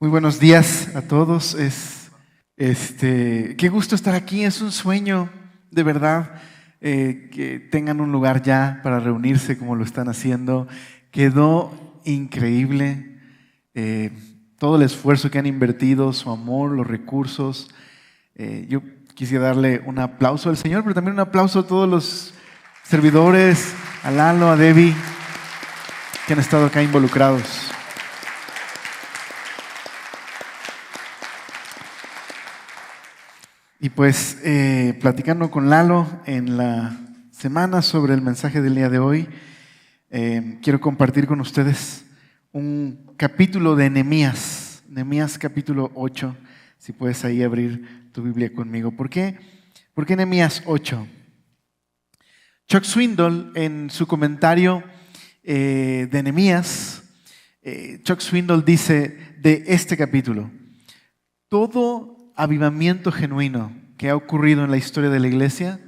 Muy buenos días a todos. Qué gusto estar aquí. Es un sueño, de verdad, que tengan un lugar ya para reunirse como lo están haciendo. Quedó increíble todo el esfuerzo que han invertido, su amor, los recursos. Yo quisiera darle un aplauso al Señor, pero también un aplauso a todos los servidores, a Lalo, a Debbie, que han estado acá involucrados. Y pues platicando con Lalo en la semana sobre el mensaje del día de hoy, quiero compartir con ustedes un capítulo de Nehemías, Nehemías capítulo 8, si puedes ahí abrir tu Biblia conmigo. ¿Por qué Nehemías 8? Chuck Swindoll, en su comentario de Nehemías, Chuck Swindoll dice de este capítulo: todo avivamiento genuino que ha ocurrido en la historia de la iglesia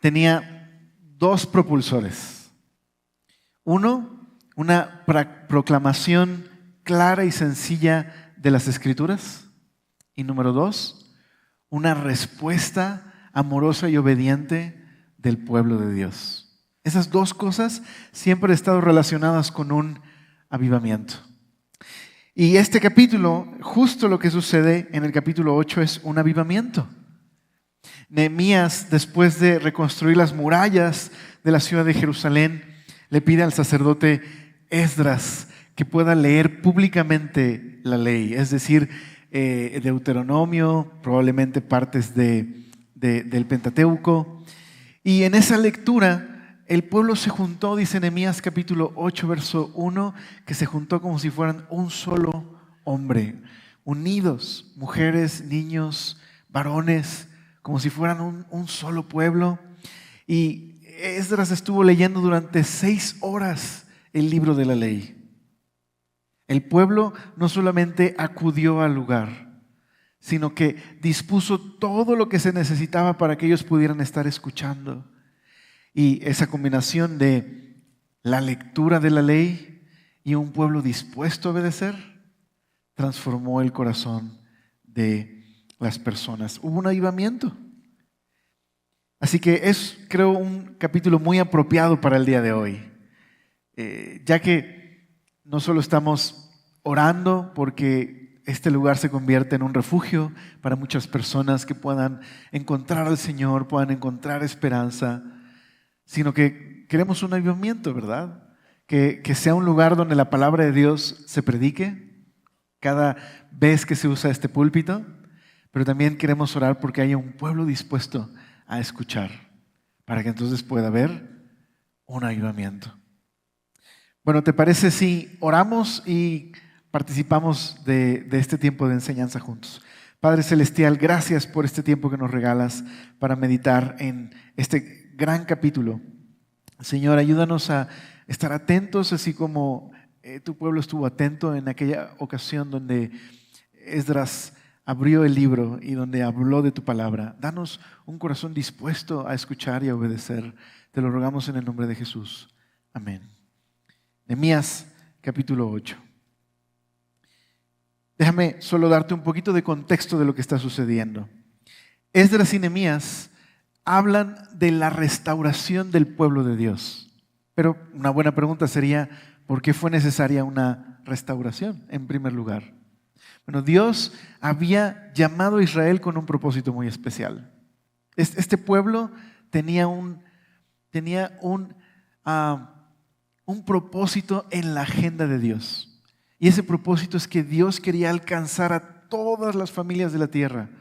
tenía dos propulsores. Uno, una proclamación clara y sencilla de las Escrituras. Y número dos, una respuesta amorosa y obediente del pueblo de Dios. Esas dos cosas siempre han estado relacionadas con un avivamiento. Y este capítulo, justo lo que sucede en el capítulo 8 es un avivamiento. Nehemías, después de reconstruir las murallas de la ciudad de Jerusalén, le pide al sacerdote Esdras que pueda leer públicamente la ley, es decir, Deuteronomio, probablemente partes del Pentateuco. Y en esa lectura el pueblo se juntó, dice Nehemías capítulo 8, verso 1, que se juntó como si fueran un solo hombre, unidos, mujeres, niños, varones, como si fueran un solo pueblo. Y Esdras estuvo leyendo durante 6 horas el libro de la ley. El pueblo no solamente acudió al lugar, sino que dispuso todo lo que se necesitaba para que ellos pudieran estar escuchando. Y esa combinación de la lectura de la ley y un pueblo dispuesto a obedecer transformó el corazón de las personas. Hubo un avivamiento. Así que es, creo, un capítulo muy apropiado para el día de hoy, ya que no solo estamos orando porque este lugar se convierte en un refugio para muchas personas que puedan encontrar al Señor, puedan encontrar esperanza, sino que queremos un avivamiento, ¿verdad? Que sea un lugar donde la palabra de Dios se predique cada vez que se usa este púlpito, pero también queremos orar porque haya un pueblo dispuesto a escuchar, para que entonces pueda haber un avivamiento. Bueno, ¿te parece si oramos y participamos de este tiempo de enseñanza juntos? Padre Celestial, gracias por este tiempo que nos regalas para meditar en este gran capítulo. Señor, ayúdanos a estar atentos, así como tu pueblo estuvo atento en aquella ocasión donde Esdras abrió el libro y donde habló de tu palabra. Danos un corazón dispuesto a escuchar y a obedecer. Te lo rogamos en el nombre de Jesús. Amén. Nehemías capítulo 8. Déjame solo darte un poquito de contexto de lo que está sucediendo. Esdras y Nehemías hablan de la restauración del pueblo de Dios. Pero una buena pregunta sería, ¿por qué fue necesaria una restauración en primer lugar? Bueno, Dios había llamado a Israel con un propósito muy especial. Este pueblo tenía un propósito en la agenda de Dios. Y ese propósito es que Dios quería alcanzar a todas las familias de la tierra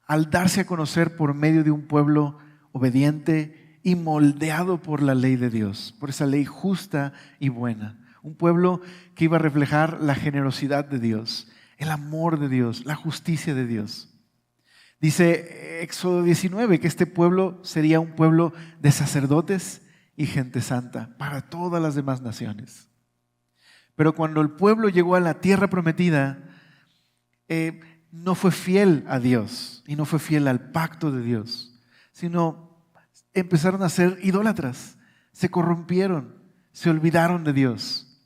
al darse a conocer por medio de un pueblo obediente y moldeado por la ley de Dios, por esa ley justa y buena. Un pueblo que iba a reflejar la generosidad de Dios, el amor de Dios, la justicia de Dios. Dice Éxodo 19 que este pueblo sería un pueblo de sacerdotes y gente santa para todas las demás naciones. Pero cuando el pueblo llegó a la tierra prometida, no fue fiel a Dios y no fue fiel al pacto de Dios, sino empezaron a ser idólatras, se corrompieron, se olvidaron de Dios.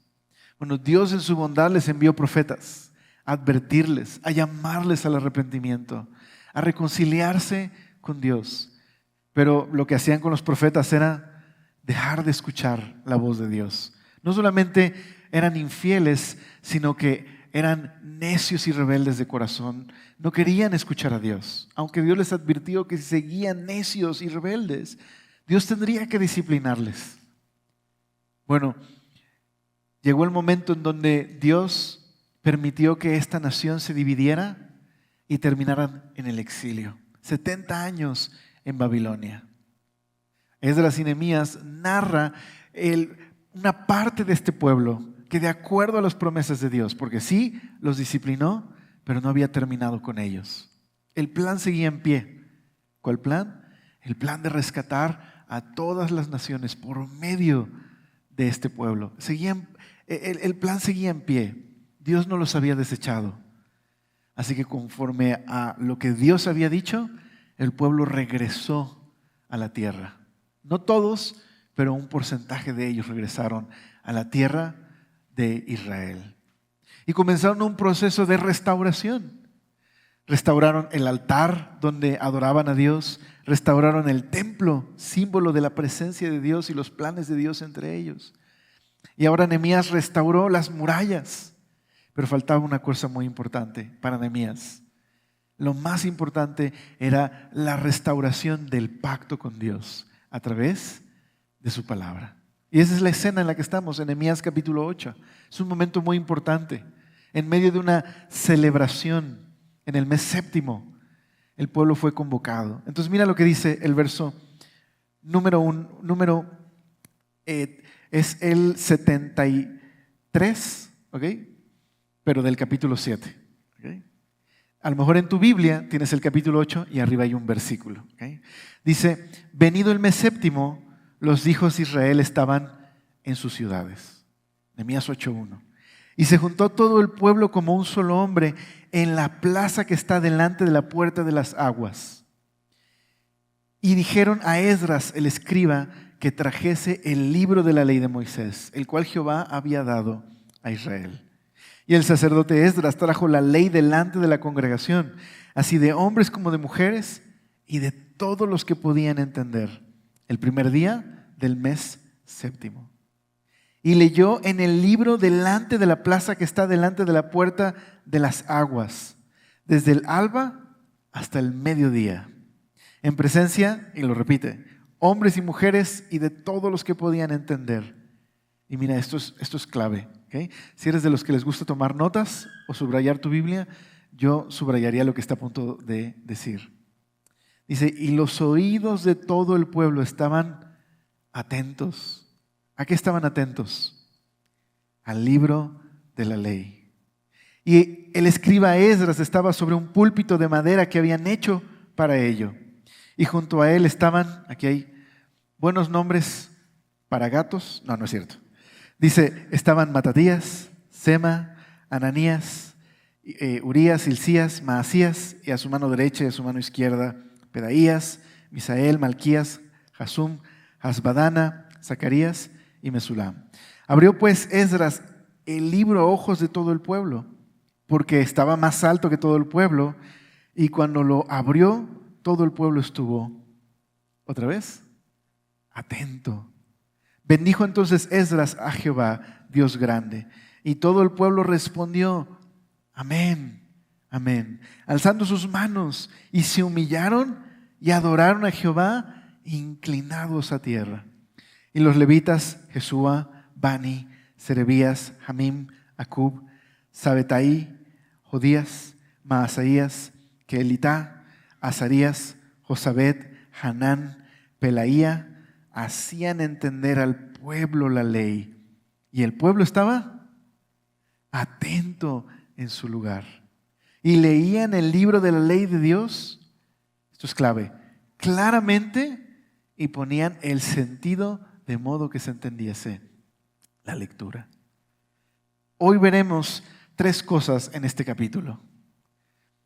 Bueno, Dios en su bondad les envió profetas a advertirles, a llamarles al arrepentimiento, a reconciliarse con Dios. Pero lo que hacían con los profetas era dejar de escuchar la voz de Dios. No solamente eran infieles, sino que eran necios y rebeldes de corazón. No querían escuchar a Dios, aunque Dios les advirtió que si seguían necios y rebeldes, Dios tendría que disciplinarles. Bueno, llegó el momento en donde Dios permitió que esta nación se dividiera y terminaran en el exilio. 70 años en Babilonia. Esdras y Nehemías narra una parte de este pueblo que de acuerdo a las promesas de Dios, porque sí los disciplinó, pero no había terminado con ellos. El plan seguía en pie. ¿Cuál plan? El plan de rescatar a todas las naciones por medio de este pueblo. El plan seguía en pie. Dios no los había desechado. Así que conforme a lo que Dios había dicho, el pueblo regresó a la tierra. No todos, pero un porcentaje de ellos regresaron a la tierra de Israel. Y comenzaron un proceso de restauración. Restauraron el altar donde adoraban a Dios, restauraron el templo, símbolo de la presencia de Dios y los planes de Dios entre ellos. Y ahora Nehemías restauró las murallas, pero faltaba una cosa muy importante para Nehemías. Lo más importante era la restauración del pacto con Dios a través de su palabra. Y esa es la escena en la que estamos, en Nehemías capítulo 8. Es un momento muy importante. En medio de una celebración, en el mes séptimo, el pueblo fue convocado. Entonces mira lo que dice el verso es el 73, ¿ok? Pero del capítulo 7. ¿Okay? A lo mejor en tu Biblia tienes el capítulo 8 y arriba hay un versículo. ¿Okay? Dice, venido el mes séptimo, los hijos de Israel estaban en sus ciudades. Nehemías 8:1. Y se juntó todo el pueblo como un solo hombre en la plaza que está delante de la puerta de las aguas. Y dijeron a Esdras, el escriba, que trajese el libro de la ley de Moisés, el cual Jehová había dado a Israel. Y el sacerdote Esdras trajo la ley delante de la congregación, así de hombres como de mujeres y de todos los que podían entender, el primer día del mes séptimo. Y leyó en el libro delante de la plaza que está delante de la puerta de las aguas, desde el alba hasta el mediodía, en presencia, y lo repite, hombres y mujeres y de todos los que podían entender. Y mira, esto es clave. ¿Okay? Si eres de los que les gusta tomar notas o subrayar tu Biblia, yo subrayaría lo que está a punto de decir. Dice, y los oídos de todo el pueblo estaban atentos. ¿A qué estaban atentos? Al libro de la ley. Y el escriba Esdras estaba sobre un púlpito de madera que habían hecho para ello. Y junto a él estaban, aquí hay buenos nombres para gatos, no es cierto. Dice, estaban Matatías, Sema, Ananías, Urías, Hilcías, Maasías, y a su mano derecha y a su mano izquierda, Pedaías, Misael, Malquías, Hasum, Hasbadana, Zacarías y Mesulam. Abrió pues Esdras el libro a ojos de todo el pueblo, porque estaba más alto que todo el pueblo, y cuando lo abrió, todo el pueblo estuvo, ¿otra vez? Atento. Bendijo entonces Esdras a Jehová, Dios grande, y todo el pueblo respondió, amén, amén, alzando sus manos, y se humillaron y adoraron a Jehová, inclinados a tierra. Y los levitas, Jesúa, Bani, Serebías, Jamim, Acub, Sabetaí, Jodías, Maasaías, Keelitá, Azarías, Josabet, Hanán, Pelaía, hacían entender al pueblo la ley. Y el pueblo estaba atento en su lugar. Y leían el libro de la ley de Dios, esto es clave, claramente, y ponían el sentido de modo que se entendiese la lectura. Hoy veremos tres cosas en este capítulo.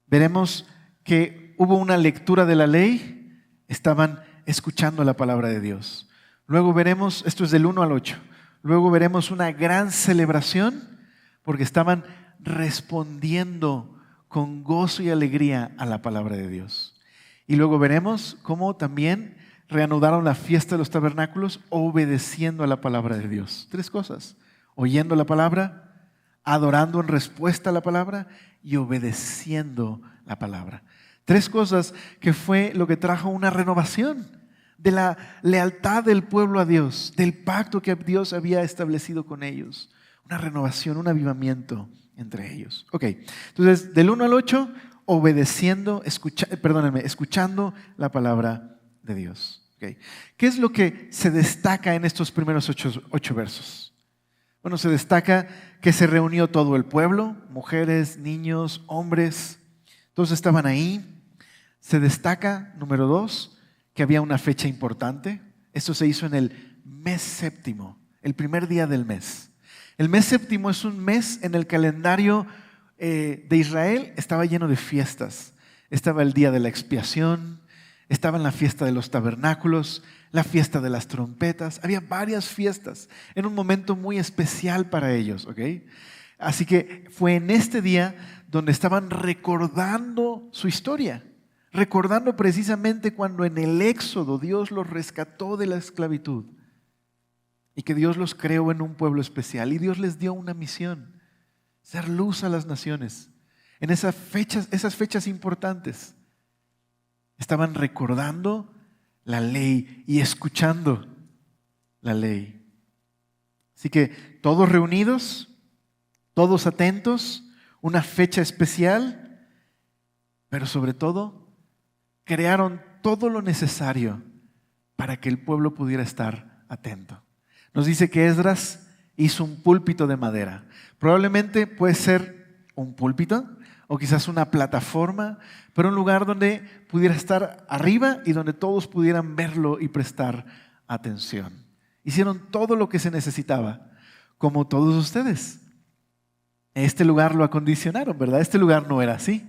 Veremos que hubo una lectura de la ley, estaban escuchando la palabra de Dios. Luego veremos, esto es del 1 al 8, luego veremos una gran celebración porque estaban respondiendo con gozo y alegría a la palabra de Dios. Y luego veremos cómo también reanudaron la fiesta de los tabernáculos obedeciendo a la palabra de Dios. 3 cosas: oyendo la palabra, adorando en respuesta a la palabra y obedeciendo la palabra. 3 cosas que fue lo que trajo una renovación de la lealtad del pueblo a Dios, del pacto que Dios había establecido con ellos. Una renovación, un avivamiento entre ellos. Ok, entonces del 1 al 8, obedeciendo, escuchando la palabra de Dios. Okay. ¿Qué es lo que se destaca en estos primeros 8 versos? Bueno, se destaca que se reunió todo el pueblo, mujeres, niños, hombres, todos estaban ahí. Se destaca, número 2, que había una fecha importante. Esto se hizo en el mes séptimo, el primer día del mes. El mes séptimo es un mes en el calendario de Israel, estaba lleno de fiestas. Estaba el día de la expiación, estaba en la fiesta de los tabernáculos, la fiesta de las trompetas. Había varias fiestas en un momento muy especial para ellos. ¿Okay? Así que fue en este día donde estaban recordando su historia. Recordando precisamente cuando en el Éxodo Dios los rescató de la esclavitud y que Dios los creó en un pueblo especial y Dios les dio una misión: ser luz a las naciones. En esas fechas importantes estaban recordando la ley y escuchando la ley. Así que todos reunidos, todos atentos, una fecha especial, pero sobre todo crearon todo lo necesario para que el pueblo pudiera estar atento. Nos dice que Esdras hizo un púlpito de madera. Probablemente puede ser un púlpito o quizás una plataforma, pero un lugar donde pudiera estar arriba y donde todos pudieran verlo y prestar atención. Hicieron todo lo que se necesitaba, como todos ustedes. Este lugar lo acondicionaron, ¿verdad? Este lugar no era así.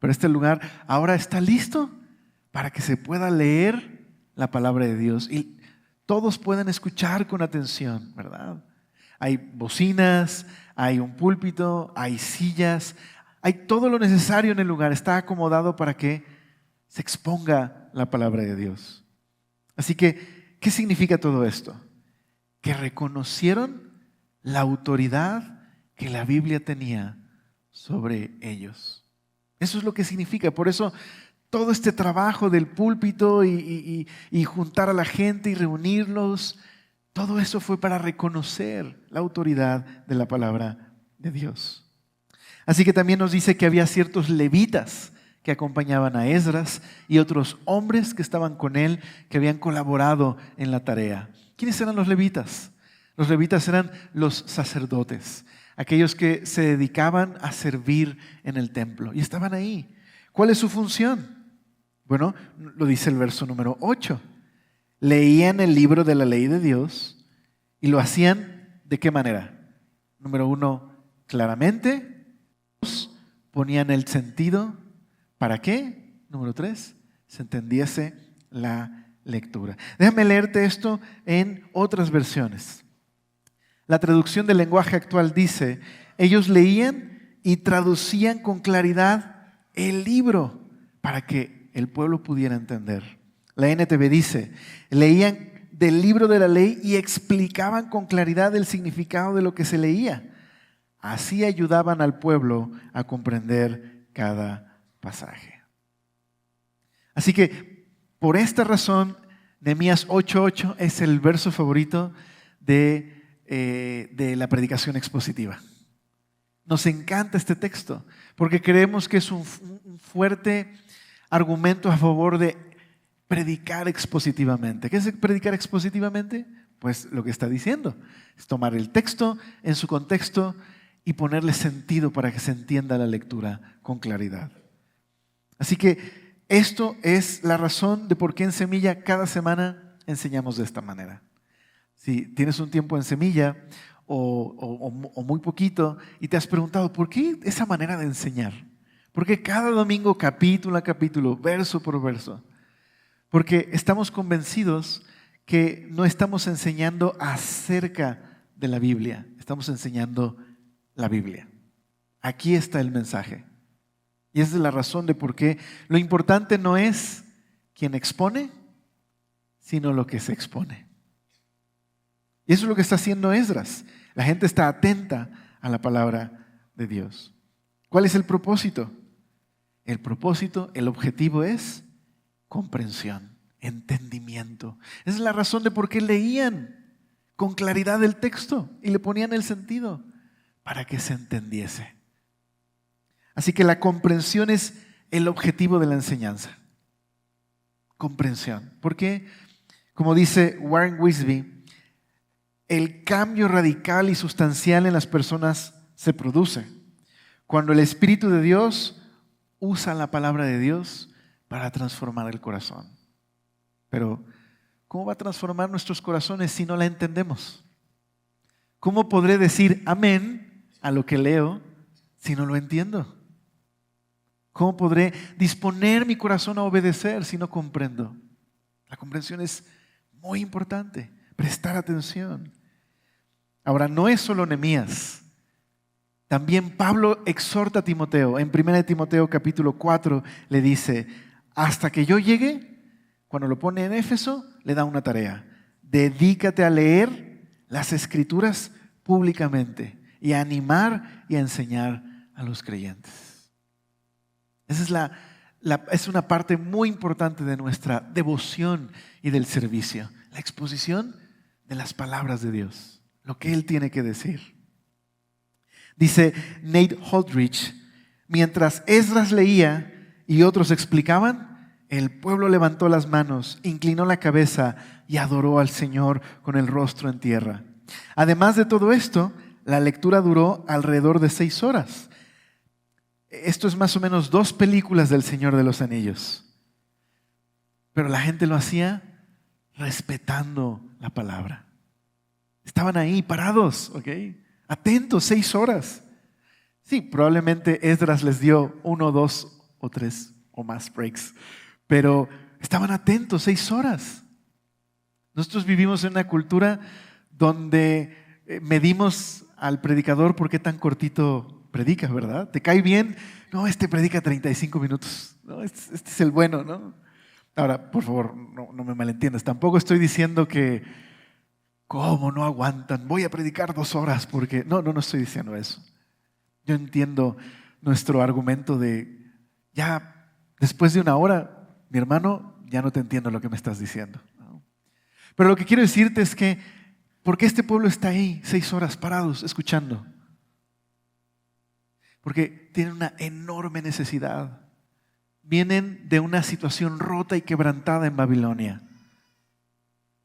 Pero este lugar ahora está listo para que se pueda leer la palabra de Dios y todos puedan escuchar con atención, ¿verdad? Hay bocinas, hay un púlpito, hay sillas, hay todo lo necesario en el lugar. Está acomodado para que se exponga la palabra de Dios. Así que, ¿qué significa todo esto? Que reconocieron la autoridad que la Biblia tenía sobre ellos. Eso es lo que significa. Por eso todo este trabajo del púlpito y juntar a la gente y reunirlos, todo eso fue para reconocer la autoridad de la palabra de Dios. Así que también nos dice que había ciertos levitas que acompañaban a Esdras y otros hombres que estaban con él, que habían colaborado en la tarea. ¿Quiénes eran los levitas? Los levitas eran los sacerdotes, aquellos que se dedicaban a servir en el templo y estaban ahí. ¿Cuál es su función? Bueno, lo dice el verso número 8. Leían el libro de la ley de Dios y lo hacían ¿de qué manera? Número 1, claramente. 2, ponían el sentido. ¿Para qué? Número 3, se entendiese la lectura. Déjame leerte esto en otras versiones. La traducción del lenguaje actual dice: ellos leían y traducían con claridad el libro para que el pueblo pudiera entender. La NTV dice: leían del libro de la ley y explicaban con claridad el significado de lo que se leía. Así ayudaban al pueblo a comprender cada pasaje. Así que por esta razón, Nehemías 8:8 es el verso favorito de la predicación expositiva. Nos encanta este texto porque creemos que es un fuerte argumento a favor de predicar expositivamente. ¿Qué es predicar expositivamente? Pues lo que está diciendo es tomar el texto en su contexto y ponerle sentido para que se entienda la lectura con claridad. Así que esto es la razón de por qué en Semilla cada semana enseñamos de esta manera. Si tienes un tiempo en Semilla o muy poquito y te has preguntado ¿por qué esa manera de enseñar? ¿Por qué cada domingo capítulo a capítulo, verso por verso? Porque estamos convencidos que no estamos enseñando acerca de la Biblia, estamos enseñando la Biblia. Aquí está el mensaje. Y esa es la razón de por qué lo importante no es quien expone, sino lo que se expone. Y eso es lo que está haciendo Esdras. La gente está atenta a la palabra de Dios. ¿Cuál es el propósito? El propósito, el objetivo es comprensión, entendimiento. Esa es la razón de por qué leían con claridad el texto y le ponían el sentido para que se entendiese. Así que la comprensión es el objetivo de la enseñanza. Comprensión. Porque, como dice Warren Wiersbe, el cambio radical y sustancial en las personas se produce cuando el Espíritu de Dios usa la palabra de Dios para transformar el corazón. Pero, ¿cómo va a transformar nuestros corazones si no la entendemos? ¿Cómo podré decir amén a lo que leo si no lo entiendo? ¿Cómo podré disponer mi corazón a obedecer si no comprendo? La comprensión es muy importante, prestar atención. Ahora, no es solo Nehemías. También Pablo exhorta a Timoteo. En 1 Timoteo capítulo 4 le dice, hasta que yo llegue, cuando lo pone en Éfeso, le da una tarea. Dedícate a leer las Escrituras públicamente y a animar y a enseñar a los creyentes. Esa es una parte muy importante de nuestra devoción y del servicio. La exposición de las palabras de Dios, lo que Él tiene que decir. Dice Nate Holdridge, mientras Esdras leía y otros explicaban, el pueblo levantó las manos, inclinó la cabeza y adoró al Señor con el rostro en tierra. Además de todo esto, la lectura duró alrededor de 6 horas. Esto es más o menos 2 películas del Señor de los Anillos. Pero la gente lo hacía respetando la palabra. Estaban ahí parados, ¿ok? Atentos, 6 horas. Sí, probablemente Esdras les dio 1, 2 o 3 o más breaks. Pero estaban atentos 6 horas. Nosotros vivimos en una cultura donde medimos al predicador por qué tan cortito predica, ¿verdad? ¿Te cae bien? No, este predica 35 minutos. No, este es el bueno, ¿no? Ahora, por favor, no me malentiendas. Tampoco estoy diciendo que, ¿cómo no aguantan? Voy a predicar 2 horas porque... No estoy diciendo eso. Yo entiendo nuestro argumento de, ya después de 1 hora, mi hermano, ya no te entiendo lo que me estás diciendo, ¿no? Pero lo que quiero decirte es que, ¿por qué este pueblo está ahí 6 horas parados escuchando? Porque tienen una enorme necesidad. Vienen de una situación rota y quebrantada en Babilonia.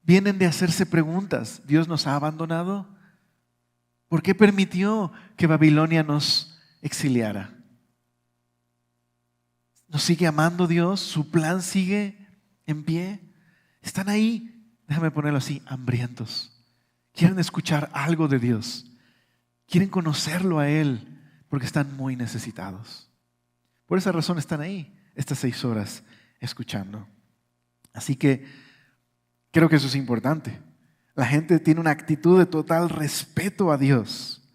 Vienen de hacerse preguntas. ¿Dios nos ha abandonado? ¿Por qué permitió que Babilonia nos exiliara? ¿Nos sigue amando Dios? ¿Su plan sigue en pie? Están ahí, déjame ponerlo así, hambrientos. Quieren escuchar algo de Dios. Quieren conocerlo a Él. Porque están muy necesitados. Por esa razón están ahí, estas 6 horas, escuchando. Así que creo que eso es importante. La gente tiene una actitud de total respeto a Dios.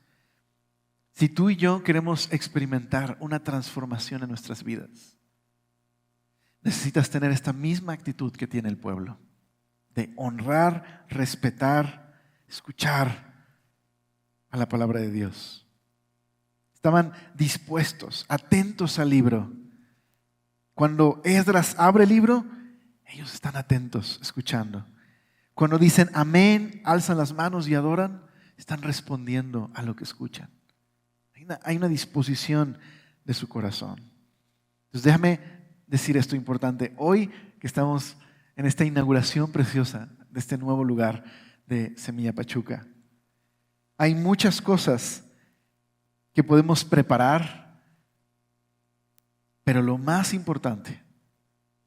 Si tú y yo queremos experimentar una transformación en nuestras vidas, necesitas tener esta misma actitud que tiene el pueblo. De honrar, respetar, escuchar a la palabra de Dios. Estaban dispuestos, atentos al libro. Cuando Esdras abre el libro, ellos están atentos, escuchando. Cuando dicen amén, alzan las manos y adoran, están respondiendo a lo que escuchan. Hay una disposición de su corazón. Entonces déjame decir esto importante. Hoy que estamos en esta inauguración preciosa de este nuevo lugar de Semilla Pachuca, hay muchas cosas que podemos preparar, pero lo más importante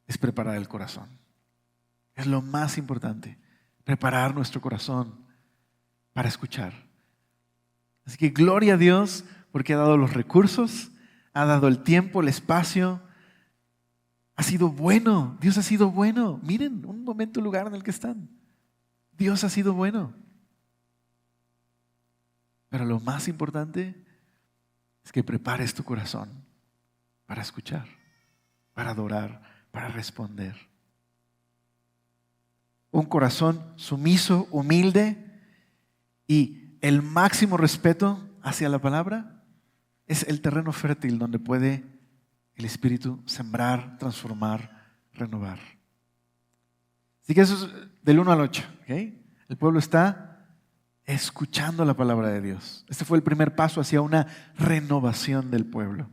es preparar el corazón. Es lo más importante, preparar nuestro corazón para escuchar. Así que gloria a Dios porque ha dado los recursos, ha dado el tiempo, el espacio. Ha sido bueno, Dios ha sido bueno. Miren un momento, el lugar en el que están. Dios ha sido bueno. Pero lo más importante es que prepares tu corazón para escuchar, para adorar, para responder. Un corazón sumiso, humilde y el máximo respeto hacia la palabra es el terreno fértil donde puede el Espíritu sembrar, transformar, renovar. Así que eso es del 1 al 8. ¿Okay? El pueblo está escuchando la palabra de Dios. Este fue el primer paso hacia una renovación del pueblo.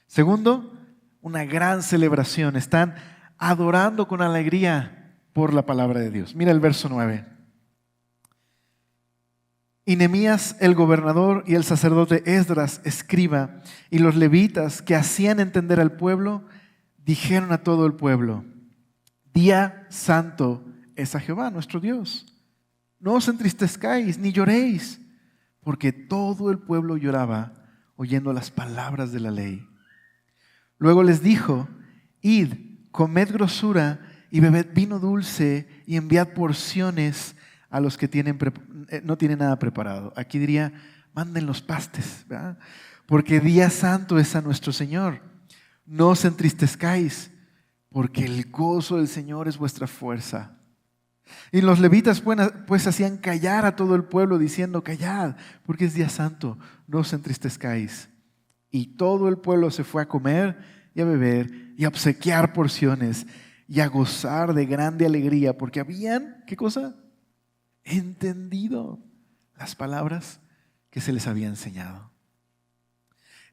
Segundo, una gran celebración. Están adorando con alegría por la palabra de Dios. Mira el verso 9. Y Nehemías, el gobernador, y el sacerdote Esdras, escriba, y los levitas que hacían entender al pueblo, dijeron a todo el pueblo: Día santo es a Jehová nuestro Dios. No os entristezcáis ni lloréis, porque todo el pueblo lloraba oyendo las palabras de la ley. Luego les dijo: Id, comed grosura y bebed vino dulce y enviad porciones a los que no tienen nada preparado. Aquí diría: manden los pastes, ¿verdad? Porque día santo es a nuestro Señor. No os entristezcáis, porque el gozo del Señor es vuestra fuerza. Y los levitas pues hacían callar a todo el pueblo, diciendo: callad, porque es día santo, no os entristezcáis. Y todo el pueblo se fue a comer y a beber y a obsequiar porciones y a gozar de grande alegría, porque habían, ¿qué cosa? Entendido las palabras que se les había enseñado.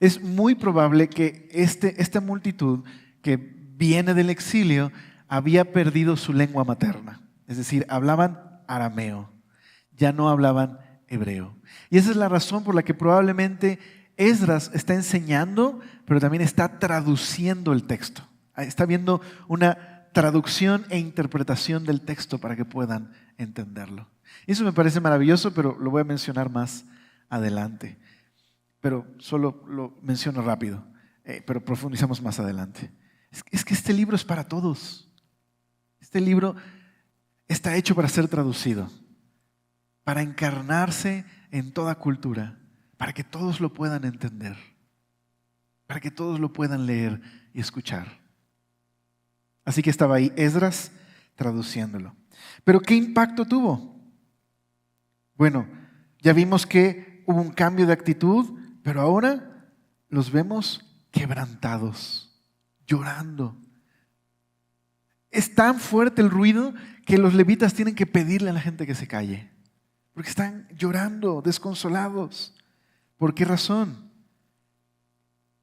Es muy probable que esta multitud que viene del exilio había perdido su lengua materna. Es decir, hablaban arameo, ya no hablaban hebreo. Y esa es la razón por la que probablemente Esdras está enseñando, pero también está traduciendo el texto. Está viendo una traducción e interpretación del texto para que puedan entenderlo. Eso me parece maravilloso, pero lo voy a mencionar más adelante. Pero solo lo menciono rápido, pero profundizamos más adelante. Es que este libro es para todos. Este libro está hecho para ser traducido, para encarnarse en toda cultura, para que todos lo puedan entender, para que todos lo puedan leer y escuchar. Así que estaba ahí Esdras traduciéndolo. ¿Pero qué impacto tuvo? Bueno, ya vimos que hubo un cambio de actitud, pero ahora los vemos quebrantados, llorando. Es tan fuerte el ruido que los levitas tienen que pedirle a la gente que se calle, porque están llorando, desconsolados. ¿Por qué razón?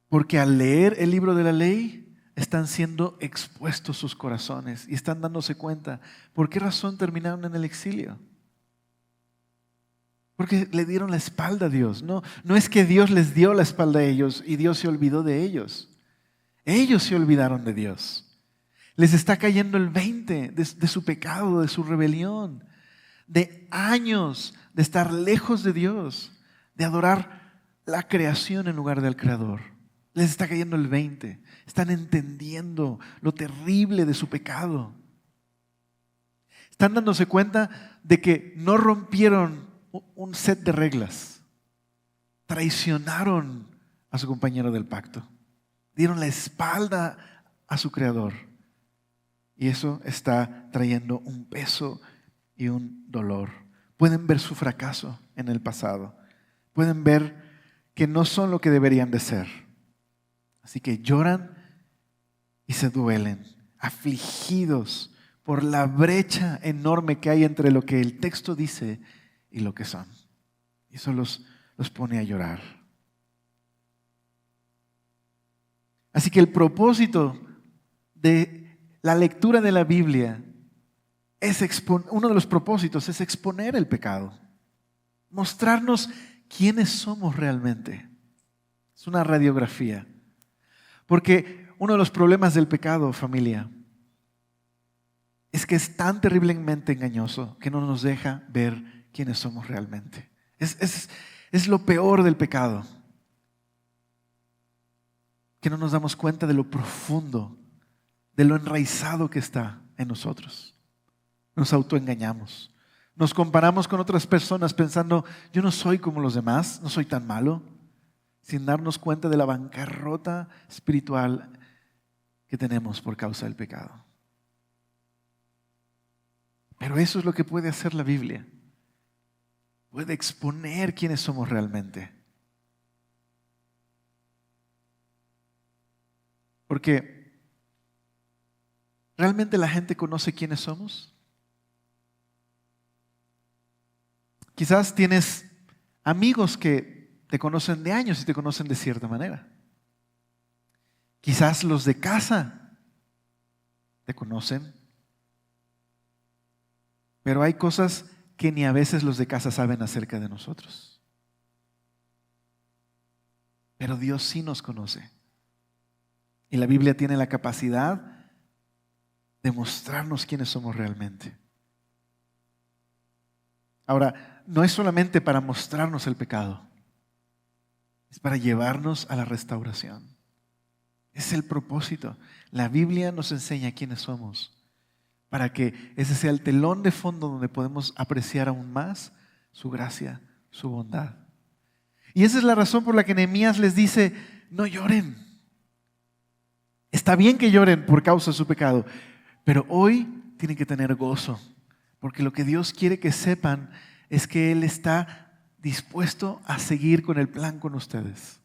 Porque al leer el libro de la ley están siendo expuestos sus corazones y están dándose cuenta. ¿Por qué razón terminaron en el exilio? Porque le dieron la espalda a Dios. No es que Dios les dio la espalda a ellos y Dios se olvidó de ellos. Ellos se olvidaron de Dios. Les está cayendo el 20 de su pecado, de su rebelión, de años de estar lejos de Dios, de adorar la creación en lugar del Creador. Les está cayendo el 20. Están entendiendo lo terrible de su pecado. Están dándose cuenta de que no rompieron un set de reglas. Traicionaron a su compañero del pacto. Dieron la espalda a su Creador. Y eso está trayendo un peso y un dolor. Pueden ver su fracaso en el pasado. Pueden ver que no son lo que deberían de ser. Así que lloran y se duelen, afligidos por la brecha enorme que hay entre lo que el texto dice y lo que son. Y eso los pone a llorar. Así que el propósito de la lectura de la Biblia uno de los propósitos es exponer el pecado, mostrarnos quiénes somos realmente. Es una radiografía. Porque uno de los problemas del pecado, familia, es que es tan terriblemente engañoso que no nos deja ver quiénes somos realmente. Es lo peor del pecado, que no nos damos cuenta de lo profundo, de lo enraizado que está en nosotros. Nos autoengañamos. Nos comparamos con otras personas pensando: yo no soy como los demás, no soy tan malo. sin darnos cuenta de la bancarrota espiritual que tenemos por causa del pecado. Pero eso es lo que puede hacer la Biblia. Puede exponer quiénes somos realmente. Porque ¿realmente la gente conoce quiénes somos? Quizás tienes amigos que te conocen de años y te conocen de cierta manera. Quizás los de casa te conocen, pero hay cosas que ni a veces los de casa saben acerca de nosotros. Pero Dios sí nos conoce. Y la Biblia tiene la capacidad de mostrarnos quiénes somos realmente. Ahora, no es solamente para mostrarnos el pecado, es para llevarnos a la restauración. Es el propósito. La Biblia nos enseña quiénes somos, para que ese sea el telón de fondo donde podemos apreciar aún más su gracia, su bondad. Y esa es la razón por la que Nehemías les dice: no lloren. Está bien que lloren por causa de su pecado, pero hoy tienen que tener gozo, porque lo que Dios quiere que sepan es que Él está dispuesto a seguir con el plan con ustedes.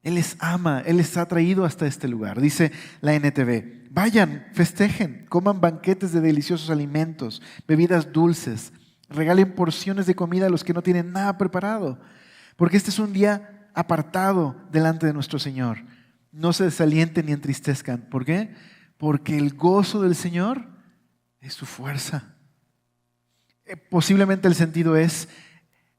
Él les ama, Él les ha traído hasta este lugar. Dice la NTV: vayan, festejen, coman banquetes de deliciosos alimentos, bebidas dulces, regalen porciones de comida a los que no tienen nada preparado, porque este es un día apartado delante de nuestro Señor. No se desalienten ni entristezcan. ¿Por qué? Porque el gozo del Señor es su fuerza. Posiblemente el sentido es: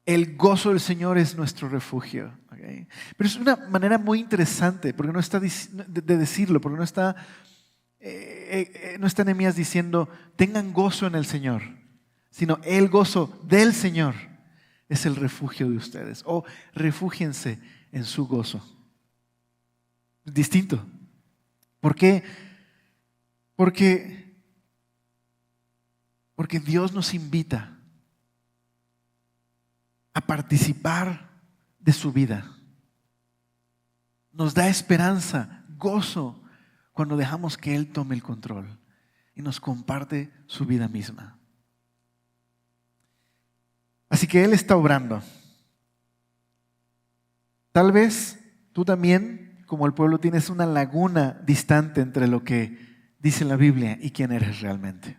el gozo del Señor es nuestro refugio. ¿Okay? Pero es una manera muy interesante, porque no está de decirlo, porque no está Nehemías diciendo tengan gozo en el Señor, sino el gozo del Señor es el refugio de ustedes, o refúgiense en su gozo. Distinto. ¿Por qué? Porque Dios nos invita a participar de su vida. Nos da esperanza, gozo, cuando dejamos que Él tome el control y nos comparte su vida misma. Así que Él está obrando. Tal vez tú también, como el pueblo, tienes una laguna distante entre lo que dice la Biblia y quién eres realmente.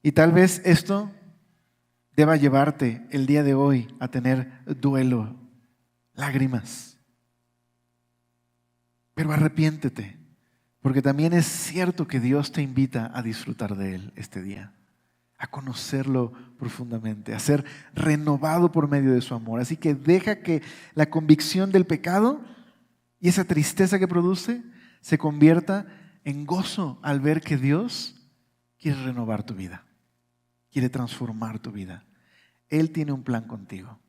Y tal vez esto deba llevarte el día de hoy a tener duelo, lágrimas. Pero arrepiéntete, porque también es cierto que Dios te invita a disfrutar de Él este día, a conocerlo profundamente, a ser renovado por medio de su amor. Así que deja que la convicción del pecado y esa tristeza que produce se convierta en gozo al ver que Dios quiere renovar tu vida, quiere transformar tu vida. Él tiene un plan contigo.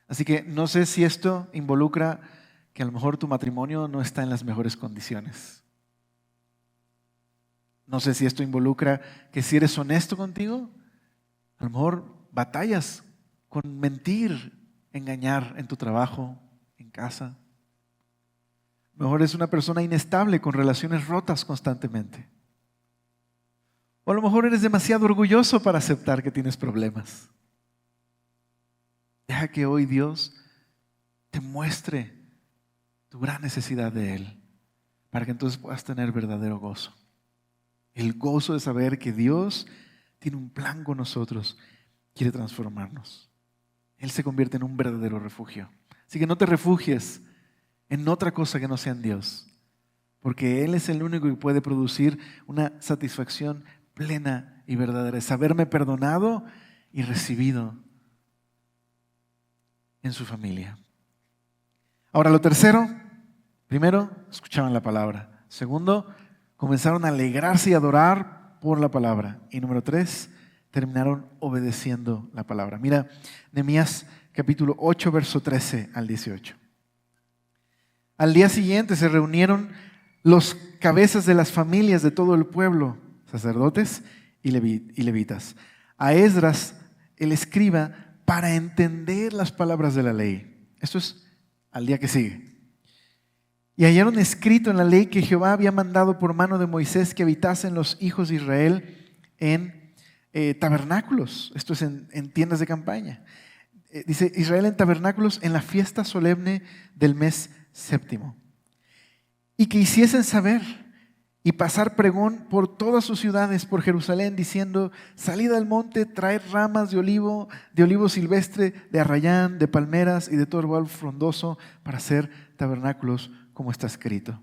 Así que no sé si esto involucra que a lo mejor tu matrimonio no está en las mejores condiciones. No sé si esto involucra que si eres honesto contigo, a lo mejor batallas con mentir, engañar en tu trabajo, en casa. A lo mejor eres una persona inestable con relaciones rotas constantemente. O a lo mejor eres demasiado orgulloso para aceptar que tienes problemas. Deja que hoy Dios te muestre tu gran necesidad de Él, para que entonces puedas tener verdadero gozo. El gozo de saber que Dios tiene un plan con nosotros, quiere transformarnos. Él se convierte en un verdadero refugio. Así que no te refugies en otra cosa que no sea en Dios, porque Él es el único que puede producir una satisfacción plena y verdadera, es haberme perdonado y recibido en su familia. Ahora, lo tercero: primero, escuchaban la palabra. Segundo, comenzaron a alegrarse y adorar por la palabra. Y número 3, terminaron obedeciendo la palabra. Mira, Nehemías capítulo 8, verso 13 al 18. Al día siguiente se reunieron los cabezas de las familias de todo el pueblo, sacerdotes y levitas. A Esdras, el escriba, para entender las palabras de la ley. Esto es al día que sigue. Y hallaron escrito en la ley que Jehová había mandado por mano de Moisés que habitasen los hijos de Israel en tabernáculos. Esto es en tiendas de campaña. Dice Israel en tabernáculos en la fiesta solemne del mes séptimo. Y que hiciesen saber y pasar pregón por todas sus ciudades, por Jerusalén, diciendo: salid al monte, traed ramas de olivo silvestre, de arrayán, de palmeras y de todo árbol frondoso para hacer tabernáculos, como está escrito.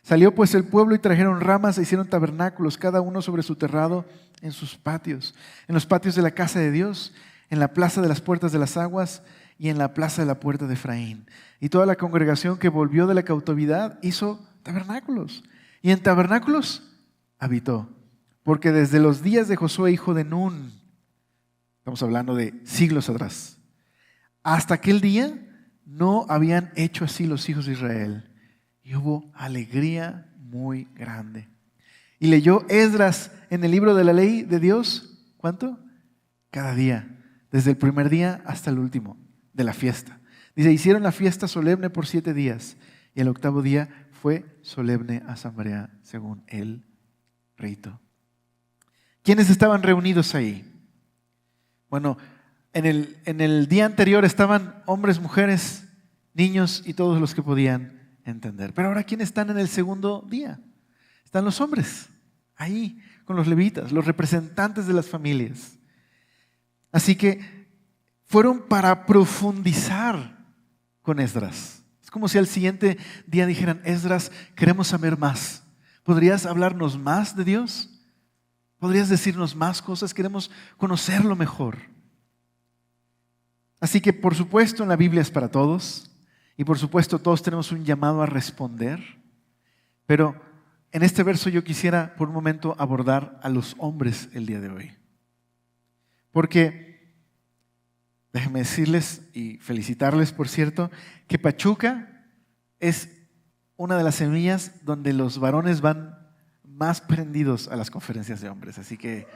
Salió pues el pueblo y trajeron ramas e hicieron tabernáculos, cada uno sobre su terrado en sus patios, en los patios de la casa de Dios, en la plaza de las puertas de las aguas y en la plaza de la puerta de Efraín. Y toda la congregación que volvió de la cautividad hizo tabernáculos. Y en tabernáculos habitó. Porque desde los días de Josué, hijo de Nun, estamos hablando de siglos atrás, hasta aquel día no habían hecho así los hijos de Israel. Y hubo alegría muy grande. Y leyó Esdras en el libro de la ley de Dios, ¿cuánto? Cada día, desde el primer día hasta el último de la fiesta. Dice, hicieron la fiesta solemne por 7 días y el octavo día fue solemne asamblea según el rito. ¿Quiénes estaban reunidos ahí? Bueno, en el día anterior estaban hombres, mujeres, niños y todos los que podían entender. Pero ahora, ¿quiénes están en el segundo día? Están los hombres, ahí, con los levitas, los representantes de las familias. Así que fueron para profundizar con Esdras. Es como si al siguiente día dijeran: Esdras, queremos saber más. ¿Podrías hablarnos más de Dios? ¿Podrías decirnos más cosas? Queremos conocerlo mejor. Así que, por supuesto, la Biblia es para todos. Y por supuesto, todos tenemos un llamado a responder. Pero en este verso yo quisiera por un momento abordar a los hombres el día de hoy. Porque déjenme decirles y felicitarles, por cierto, que Pachuca es una de las semillas donde los varones van más prendidos a las conferencias de hombres. Así que,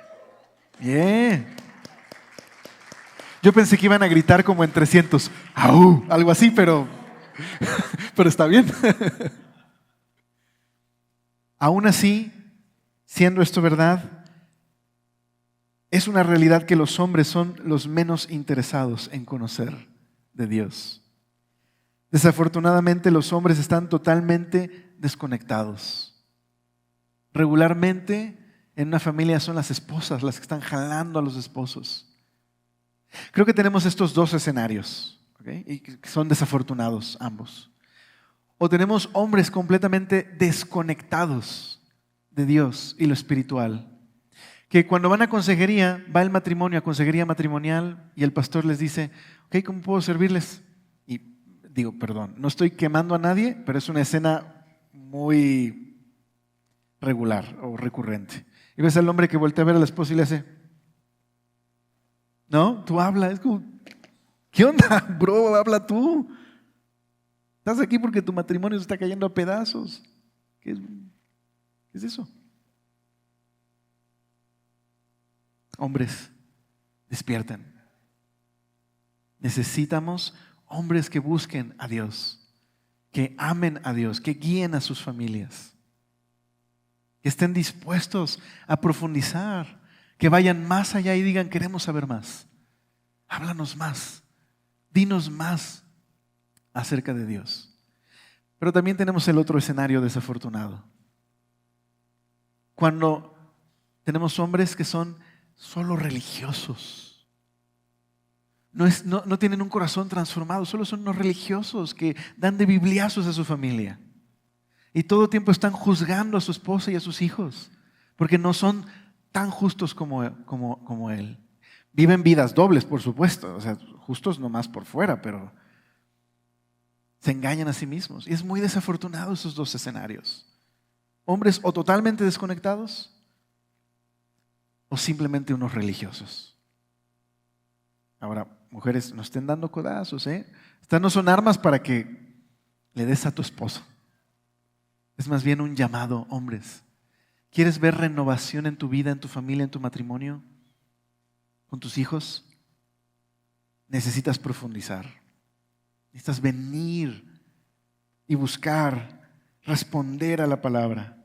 bien. Yo pensé que iban a gritar como en 300, ¡au!, algo así, pero está bien. Aún así, siendo esto verdad, es una realidad que los hombres son los menos interesados en conocer de Dios. Desafortunadamente, los hombres están totalmente desconectados. Regularmente, en una familia son las esposas las que están jalando a los esposos. Creo que tenemos estos dos escenarios, ¿okay? Y que son desafortunados ambos. O tenemos hombres completamente desconectados de Dios y lo espiritual, que cuando van a consejería, va el matrimonio a consejería matrimonial y el pastor les dice: ok, ¿cómo puedo servirles? Y digo, perdón, no estoy quemando a nadie, pero es una escena muy regular o recurrente. Y ves al hombre que voltea a ver a la esposa y le hace: no, tú habla. Es como, ¿qué onda, bro? Habla tú. Estás aquí porque tu matrimonio se está cayendo a pedazos. ¿Qué es eso? Hombres, despierten. Necesitamos hombres que busquen a Dios, que amen a Dios, que guíen a sus familias, que estén dispuestos a profundizar, que vayan más allá y digan: queremos saber más. Háblanos más, dinos más acerca de Dios. Pero también tenemos el otro escenario desafortunado. Cuando tenemos hombres que son solo religiosos. No tienen un corazón transformado, solo son unos religiosos que dan de bibliazos a su familia. Y todo el tiempo están juzgando a su esposa y a sus hijos, porque no son tan justos como él. Viven vidas dobles, por supuesto, o sea, justos nomás por fuera, pero se engañan a sí mismos. Y es muy desafortunado esos dos escenarios. Hombres o totalmente desconectados o simplemente unos religiosos. Ahora, mujeres, no estén dando codazos, ¿eh? Estas no son armas para que le des a tu esposo. Es más bien un llamado, hombres. ¿Quieres ver renovación en tu vida, en tu familia, en tu matrimonio, con tus hijos? necesitas profundizar. Necesitas venir y buscar, responder a la palabra,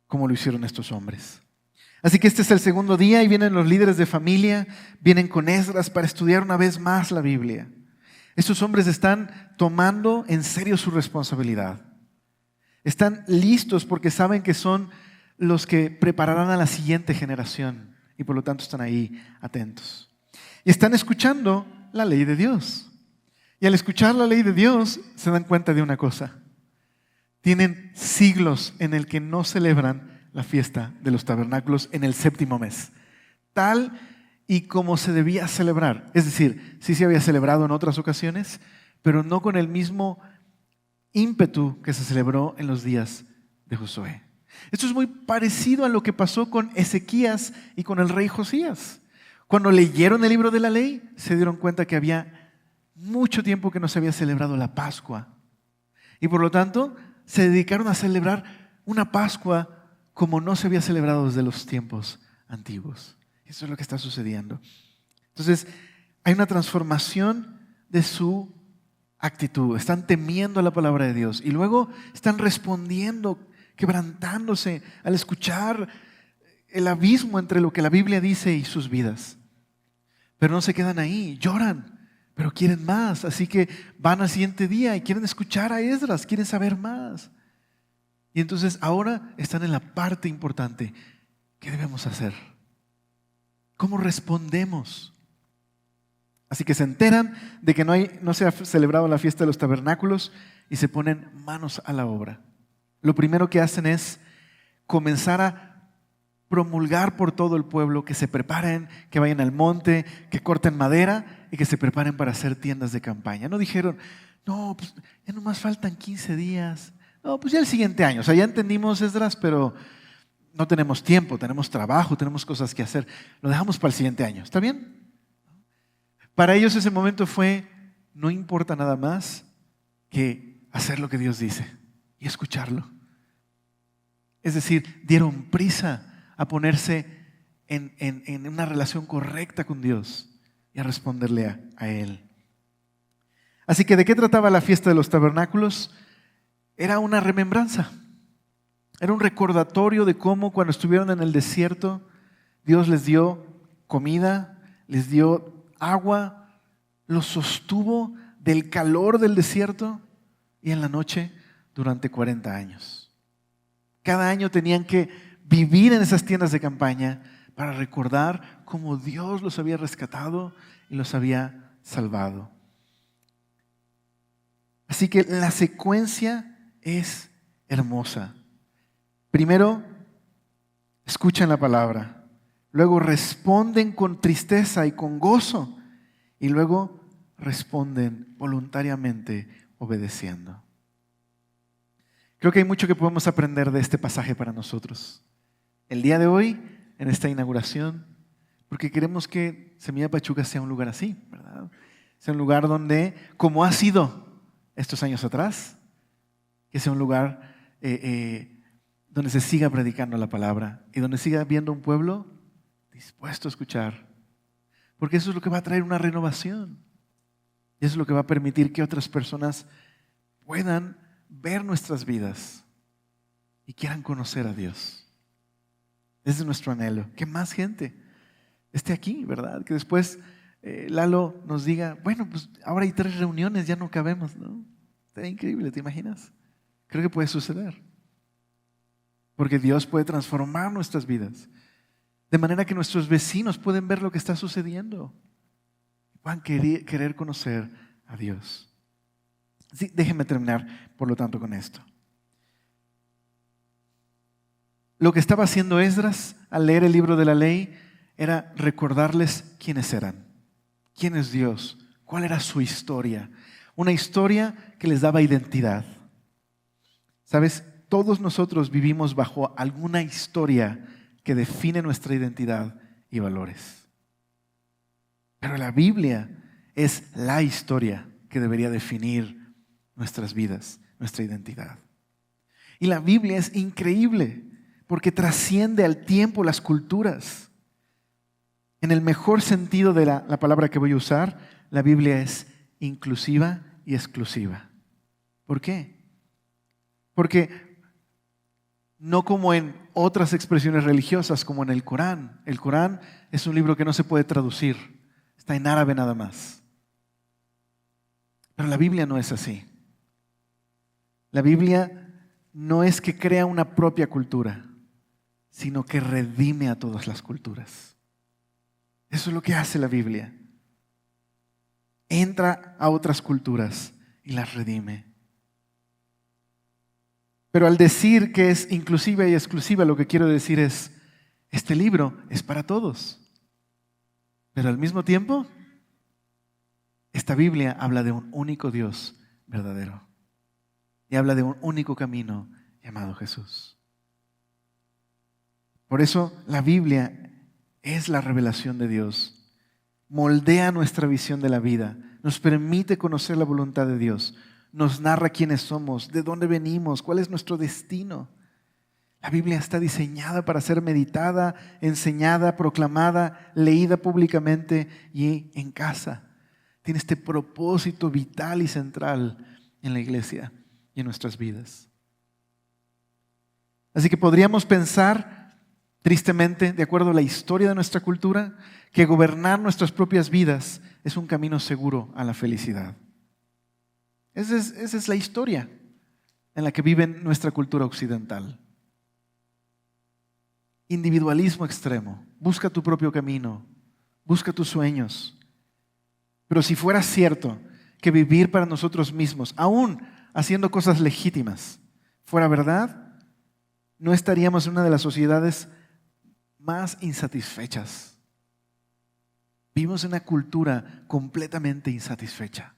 como lo hicieron estos hombres. Así que este es el segundo día y vienen los líderes de familia, vienen con Esdras para estudiar una vez más la Biblia. Estos hombres están tomando en serio su responsabilidad. Están listos porque saben que son los que prepararán a la siguiente generación y por lo tanto están ahí atentos. Y están escuchando la ley de Dios. Y al escuchar la ley de Dios se dan cuenta de una cosa. Tienen siglos en el que no celebran la fiesta de los tabernáculos en el 7º mes, tal y como se debía celebrar. Es decir, sí se había celebrado en otras ocasiones, pero no con el mismo ímpetu que se celebró en los días de Josué. Esto es muy parecido a lo que pasó con Ezequías y con el rey Josías. Cuando leyeron el libro de la ley, se dieron cuenta que había mucho tiempo que no se había celebrado la Pascua. Y por lo tanto, se dedicaron a celebrar una Pascua como no se había celebrado desde los tiempos antiguos. Eso es lo que está sucediendo. Entonces, hay una transformación de su actitud. Están temiendo la palabra de Dios y luego están respondiendo, quebrantándose al escuchar el abismo entre lo que la Biblia dice y sus vidas. Pero no se quedan ahí, lloran, pero quieren más. Así que van al siguiente día y quieren escuchar a Esdras, quieren saber más. Y entonces ahora están en la parte importante. ¿Qué debemos hacer? ¿Cómo respondemos? Así que se enteran de que no se ha celebrado la fiesta de los tabernáculos y se ponen manos a la obra. Lo primero que hacen es comenzar a promulgar por todo el pueblo que se preparen, que vayan al monte, que corten madera y que se preparen para hacer tiendas de campaña. No dijeron, no, pues ya nomás faltan 15 días. No, pues ya el siguiente año. O sea, ya entendimos, Esdras, pero no tenemos tiempo, tenemos trabajo, tenemos cosas que hacer. Lo dejamos para el siguiente año. ¿Está bien? Para ellos ese momento fue, no importa nada más que hacer lo que Dios dice y escucharlo. Es decir, dieron prisa a ponerse en una relación correcta con Dios y a responderle a Él. Así que, ¿de qué trataba la fiesta de los tabernáculos? Era una remembranza. Era un recordatorio de cómo cuando estuvieron en el desierto, Dios les dio comida, les dio agua, los sostuvo del calor del desierto y en la noche durante 40 años. Cada año tenían que vivir en esas tiendas de campaña para recordar cómo Dios los había rescatado y los había salvado. Así que la secuencia es hermosa. Primero, escuchan la palabra. Luego responden con tristeza y con gozo. Y luego responden voluntariamente obedeciendo. Creo que hay mucho que podemos aprender de este pasaje para nosotros. El día de hoy, en esta inauguración, porque queremos que Semilla Pachuca sea un lugar así, ¿verdad? Sea un lugar donde, como ha sido estos años atrás, que sea un lugar donde se siga predicando la palabra y donde siga habiendo un pueblo dispuesto a escuchar. Porque eso es lo que va a traer una renovación. Y eso es lo que va a permitir que otras personas puedan ver nuestras vidas y quieran conocer a Dios. Ese es nuestro anhelo. Que más gente esté aquí, ¿verdad? Que después Lalo nos diga, bueno, pues ahora hay 3 reuniones, ya no cabemos, ¿no? Sería increíble, ¿te imaginas? Creo que puede suceder. Porque Dios puede transformar nuestras vidas. De manera que nuestros vecinos pueden ver lo que está sucediendo. Y puedan querer conocer a Dios. Sí, déjenme terminar, por lo tanto, con esto. Lo que estaba haciendo Esdras al leer el libro de la ley era recordarles quiénes eran, quién es Dios, cuál era su historia. Una historia que les daba identidad. ¿Sabes? Todos nosotros vivimos bajo alguna historia que define nuestra identidad y valores. Pero la Biblia es la historia que debería definir nuestras vidas, nuestra identidad. Y la Biblia es increíble porque trasciende al tiempo, las culturas. En el mejor sentido de la palabra que voy a usar, la Biblia es inclusiva y exclusiva. ¿Por qué? Porque no como en otras expresiones religiosas, como en el Corán. El Corán es un libro que no se puede traducir, está en árabe nada más. Pero la Biblia no es así. La Biblia no es que crea una propia cultura, sino que redime a todas las culturas. Eso es lo que hace la Biblia. Entra a otras culturas y las redime. Pero al decir que es inclusiva y exclusiva, lo que quiero decir es, este libro es para todos. Pero al mismo tiempo, esta Biblia habla de un único Dios verdadero. Y habla de un único camino llamado Jesús. Por eso la Biblia es la revelación de Dios. Moldea nuestra visión de la vida. Nos permite conocer la voluntad de Dios. Nos narra quiénes somos, de dónde venimos, cuál es nuestro destino. La Biblia está diseñada para ser meditada, enseñada, proclamada, leída públicamente y en casa. Tiene este propósito vital y central en la iglesia y en nuestras vidas. Así que podríamos pensar, tristemente, de acuerdo a la historia de nuestra cultura, que gobernar nuestras propias vidas es un camino seguro a la felicidad. Esa es la historia en la que vive nuestra cultura occidental. Individualismo extremo. Busca tu propio camino. Busca tus sueños. Pero si fuera cierto que vivir para nosotros mismos, aún haciendo cosas legítimas, fuera verdad, no estaríamos en una de las sociedades más insatisfechas. Vivimos en una cultura completamente insatisfecha.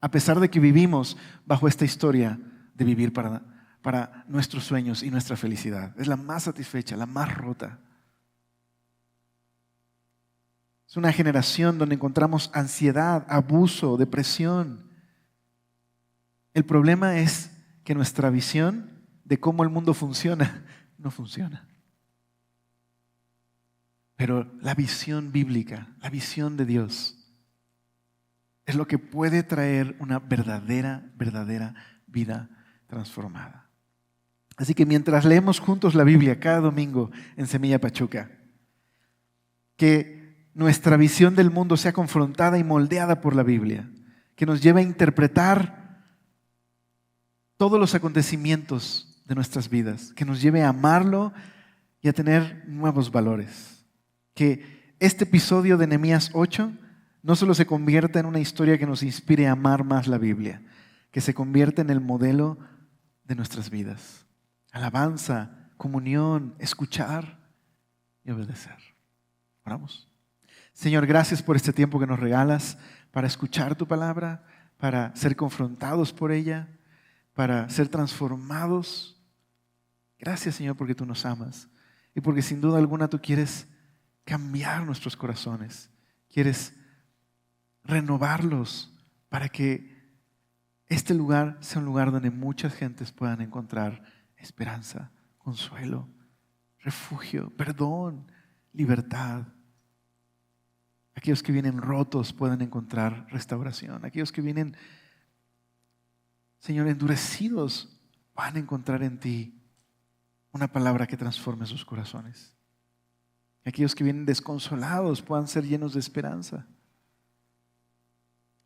A pesar de que vivimos bajo esta historia de vivir para nuestros sueños y nuestra felicidad. Es la más satisfecha, la más rota. Es una generación donde encontramos ansiedad, abuso, depresión. El problema es que nuestra visión de cómo el mundo funciona no funciona. Pero la visión bíblica, la visión de Dios, es lo que puede traer una verdadera vida transformada. Así que mientras leemos juntos la Biblia cada domingo en Semilla Pachuca, que nuestra visión del mundo sea confrontada y moldeada por la Biblia, que nos lleve a interpretar todos los acontecimientos de nuestras vidas, que nos lleve a amarlo y a tener nuevos valores. Que este episodio de Nehemías 8 no solo se convierta en una historia que nos inspire a amar más la Biblia, que se convierta en el modelo de nuestras vidas. Alabanza, comunión, escuchar y obedecer. Oramos. Señor, gracias por este tiempo que nos regalas para escuchar tu palabra, para ser confrontados por ella, para ser transformados. Gracias, Señor, porque tú nos amas y porque sin duda alguna tú quieres cambiar nuestros corazones. Quieres renovarlos para que este lugar sea un lugar donde muchas gentes puedan encontrar esperanza, consuelo, refugio, perdón, libertad. Aquellos que vienen rotos puedan encontrar restauración. Aquellos que vienen, Señor, endurecidos, van a encontrar en ti una palabra que transforme sus corazones. Aquellos que vienen desconsolados puedan ser llenos de esperanza.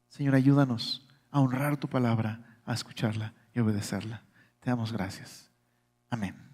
Señor, ayúdanos a honrar tu palabra, a escucharla y obedecerla. Te damos gracias. Amén.